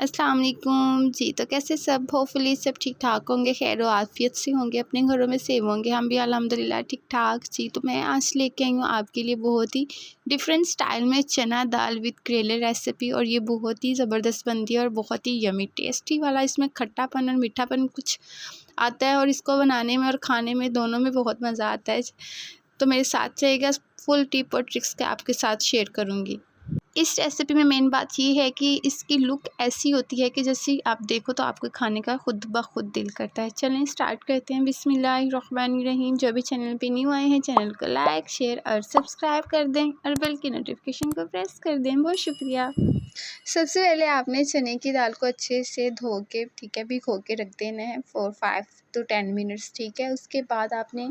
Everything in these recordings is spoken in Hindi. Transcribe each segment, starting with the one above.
अस्सलाम वालेकुम जी। तो कैसे सब, होपफुली सब ठीक ठाक होंगे, खैर व आफियत से होंगे, अपने घरों में सेव होंगे। हम भी अल्हम्दुलिल्लाह ठीक ठाक जी। तो मैं आज लेके आई हूँ आपके लिए बहुत ही डिफरेंट स्टाइल में चना दाल विद करेले रेसिपी, और ये बहुत ही ज़बरदस्त बनती है और बहुत ही यमी टेस्टी वाला। इसमें खट्टापन और मीठापन कुछ आता है और इसको बनाने में और खाने में दोनों में बहुत मज़ा आता है। तो मेरे साथ रहेगा, फुल टिप और ट्रिक्स के आपके साथ शेयर करूँगी। इस रेसिपी में मेन बात ये है कि इसकी लुक ऐसी होती है कि जैसे आप देखो तो आपको खाने का खुद ब खुद दिल करता है। चलें स्टार्ट करते हैं। बिस्मिल्लाहिर्रहमानिर्रहीम। जो भी चैनल पे न्यू आए हैं, चैनल को लाइक शेयर और सब्सक्राइब कर दें और बेल की नोटिफिकेशन को प्रेस कर दें। बहुत शुक्रिया। सबसे पहले आपने चने की दाल को अच्छे से धो के ठीक है भिगो के रख देना है फॉर 5 to 10 मिनट्स। ठीक है, उसके बाद आपने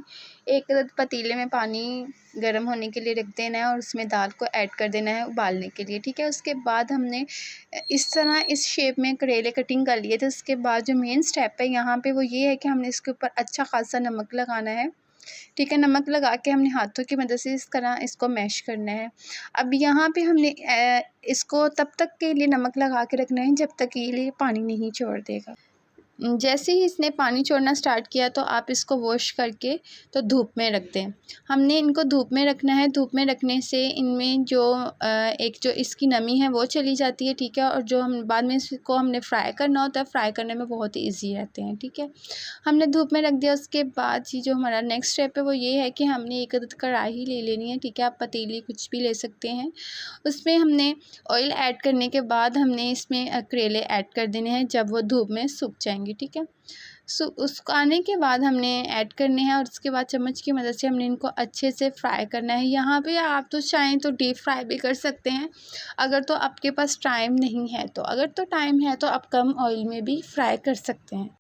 एक पतीले में पानी गर्म होने के लिए रख देना है और उसमें दाल को ऐड कर देना है उबालने के लिए। ठीक है, उसके बाद हमने इस तरह इस शेप में करेले कटिंग कर लिए थे। उसके बाद जो मेन स्टेप है यहाँ पे वो ये है कि हमने इसके ऊपर अच्छा खासा नमक लगाना है। ठीक है, नमक लगा के हमने हाथों की मदद से इस तरह इसको मैश करना है। अब यहाँ पे हमने इसको तब तक के लिए नमक लगा के रखना है जब तक ये पानी नहीं छोड़ देगा। जैसे ही इसने पानी छोड़ना स्टार्ट किया तो आप इसको वॉश करके तो धूप में रख दें। हमने इनको धूप में रखना है। धूप में रखने से इनमें जो एक जो इसकी नमी है वो चली जाती है। ठीक है, और जो हम बाद में इसको हमने फ्राई करना होता है, फ्राई करने में बहुत ही ईजी रहते हैं। ठीक है, हमने धूप में रख दिया। उसके बाद ये जो हमारा नेक्स्ट स्टेप है वो ये है कि हमने एक कढ़ाई ले लेनी है। ठीक है, आप पतीली कुछ भी ले सकते हैं। उसमें हमने ऑयल ऐड करने के बाद हमने इसमें करेले ऐड कर देने हैं जब वो धूप में सूख जाएंगे। ठीक है, सुखाने के बाद हमने ऐड करने हैं और उसके बाद चम्मच की मदद से हमने इनको अच्छे से फ्राई करना है। यहाँ पे आप तो चाहें तो डीप फ्राई भी कर सकते हैं, अगर तो आपके पास टाइम नहीं है तो। अगर तो टाइम है तो आप कम ऑयल में भी फ्राई कर सकते हैं।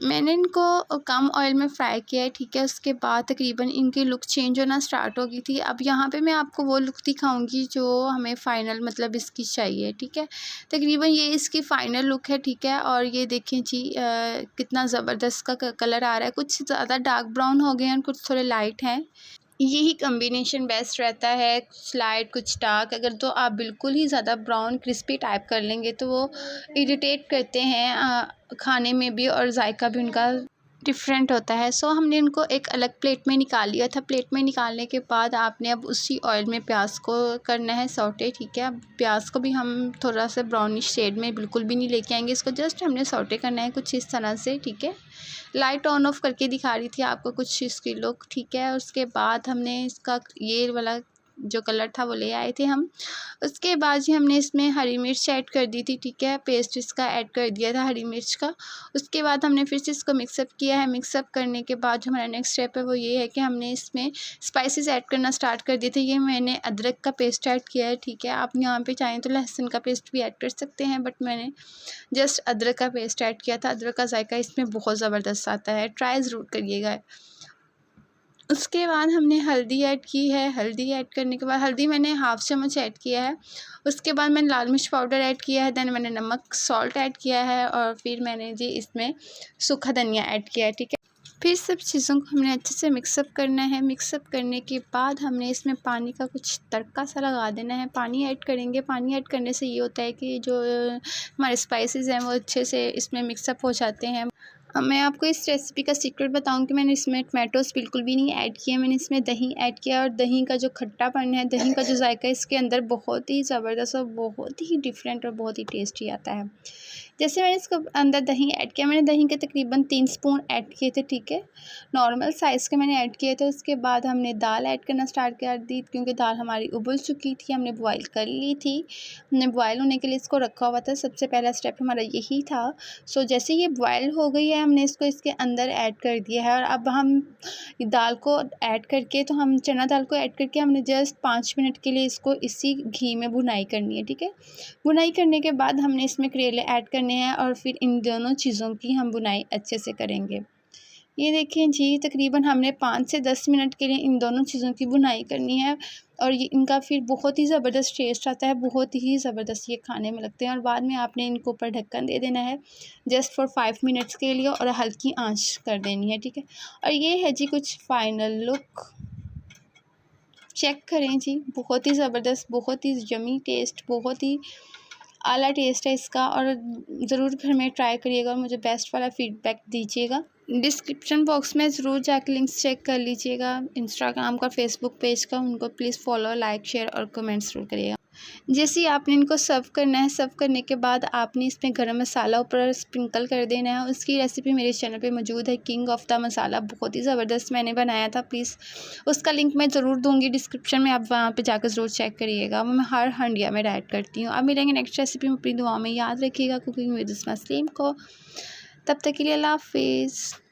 मैंने इनको कम ऑयल में फ्राई किया है। ठीक है, उसके बाद तकरीबन इनकी लुक चेंज होना स्टार्ट हो गई थी। अब यहाँ पे मैं आपको वो लुक दिखाऊंगी जो हमें फ़ाइनल मतलब इसकी चाहिए। ठीक है, तकरीबन ये इसकी फ़ाइनल लुक है। ठीक है, और ये देखें जी कितना ज़बरदस्त का कलर आ रहा है। कुछ ज़्यादा डार्क ब्राउन हो गए हैं और कुछ थोड़े लाइट हैं। यही कम्बिनेशन बेस्ट रहता है, कुछ लाइट कुछ डार्क। अगर तो आप बिल्कुल ही ज़्यादा ब्राउन क्रिस्पी टाइप कर लेंगे तो वो इरिटेट करते हैं खाने में भी, और जायका भी उनका डिफरेंट होता है। सो हमने इनको एक अलग प्लेट में निकाल लिया था। प्लेट में निकालने के बाद आपने अब उसी ऑयल में प्याज को करना है सौटे। ठीक है, अब प्याज को भी हम थोड़ा सा ब्राउनिश शेड में बिल्कुल भी नहीं लेके आएंगे, इसको जस्ट हमने सौटे करना है कुछ इस तरह से। ठीक है, लाइट ऑन ऑफ करके दिखा रही थी आपको कुछ इसकी लुक। ठीक है, उसके बाद हमने इसका ये वाला जो कलर था वो ले आए थे हम। उसके बाद ही हमने इसमें हरी मिर्च ऐड कर दी थी। ठीक है, पेस्ट इसका ऐड कर दिया था हरी मिर्च का। उसके बाद हमने फिर से इसको मिक्सअप किया है। मिक्सअप करने के बाद जो हमारा नेक्स्ट स्टेप है वो ये है कि हमने इसमें स्पाइसेस ऐड करना स्टार्ट कर दिए थे। ये मैंने अदरक का पेस्ट ऐड किया है। ठीक है, आप यहाँ पे चाहें तो लहसुन का पेस्ट भी ऐड कर सकते हैं, बट मैंने जस्ट अदरक का पेस्ट ऐड किया था। अदरक का जायका इसमें बहुत ज़बरदस्त आता है, ट्राई ज़रूर करिएगा। उसके बाद हमने हल्दी ऐड की है। हल्दी ऐड करने के बाद हल्दी मैंने हाफ़ चम्मच ऐड किया है। उसके बाद मैंने लाल मिर्च पाउडर ऐड किया है। देन मैंने नमक सॉल्ट ऐड किया है और फिर मैंने जी इसमें सूखा धनिया ऐड किया है। ठीक है, फिर सब चीज़ों को हमने अच्छे से मिक्सअप करना है। मिक्सअप करने के बाद हमने इसमें पानी का कुछ तड़का सा लगा देना है। पानी ऐड करेंगे। पानी ऐड करने से ये होता है कि जो हमारे स्पाइसेस हैं वो अच्छे से इसमें मिक्सअप हो जाते हैं। मैं आपको इस रेसिपी का सीक्रेट बताऊं कि मैंने इसमें टमाटोज़ बिल्कुल भी नहीं ऐड किए। मैंने इसमें दही ऐड किया और दही का जो खट्टापन है, दही का जो जायका इसके अंदर बहुत ही ज़बरदस्त और बहुत ही डिफरेंट और बहुत ही टेस्टी आता है। जैसे मैंने इसको अंदर दही ऐड किया, मैंने दही के तकरीबन 3 स्पून ऐड किए थे। ठीक है, नॉर्मल साइज़ के मैंने ऐड किए थे। उसके बाद हमने दाल ऐड करना स्टार्ट कर दी, क्योंकि दाल हमारी उबल चुकी थी, हमने बॉयल कर ली थी। हमने बॉयल होने के लिए इसको रखा हुआ था। सबसे पहला स्टेप हमारा यही था। सो जैसे ये बॉयल हो गई है हमने इसको इसके अंदर ऐड कर दिया है। और अब हम दाल को ऐड करके तो हम चना दाल को ऐड करके हमने जस्ट 5 मिनट के लिए इसको इसी घी में भुनाई करनी है। ठीक है, भुनाई करने के बाद हमने इसमें करेले ऐड करने हैं और फिर इन दोनों चीज़ों की हम भुनाई अच्छे से करेंगे। ये देखें जी, तकरीबन हमने 5 से 10 मिनट के लिए इन दोनों चीज़ों की भुनाई करनी है और ये इनका फिर बहुत ही ज़बरदस्त टेस्ट आता है, बहुत ही ज़बरदस्त ये खाने में लगते हैं। और बाद में आपने इनको ऊपर ढक्कन दे देना है जस्ट फॉर 5 मिनट्स के लिए और हल्की आंच कर देनी है। ठीक है, और ये है जी कुछ फाइनल लुक, चेक करें जी, बहुत ही ज़बरदस्त, बहुत ही यमी टेस्ट, बहुत ही आला टेस्ट है इसका, और ज़रूर घर में ट्राई करिएगा और मुझे बेस्ट वाला फ़ीडबैक दीजिएगा। डिस्क्रिप्शन बॉक्स में ज़रूर जाके लिंक्स चेक कर लीजिएगा इंस्टाग्राम का, फेसबुक पेज का, उनको प्लीज़ फॉलो, लाइक, शेयर और कमेंट ज़रूर करिएगा। जैसे ही आपने इनको सर्व करना है, सर्व करने के बाद आपने इसमें गरम मसाला ऊपर स्प्रिंकल कर देना है। उसकी रेसिपी मेरे चैनल पे मौजूद है, किंग ऑफ द मसाला, बहुत ही ज़बरदस्त मैंने बनाया था। प्लीज़ उसका लिंक मैं ज़रूर दूँगी डिस्क्रिप्शन में, आप वहाँ पे जाकर ज़रूर चेक करिएगा। वो मैं हर हंडिया में ऐड करती हूँ। अब मिलेंगे नेक्स्ट रेसिपी में, अपनी दुआ में याद रखिएगा कुकिंग विद उस्मा सलीम को। तब तक के लिए अल्लाह हाफिज़।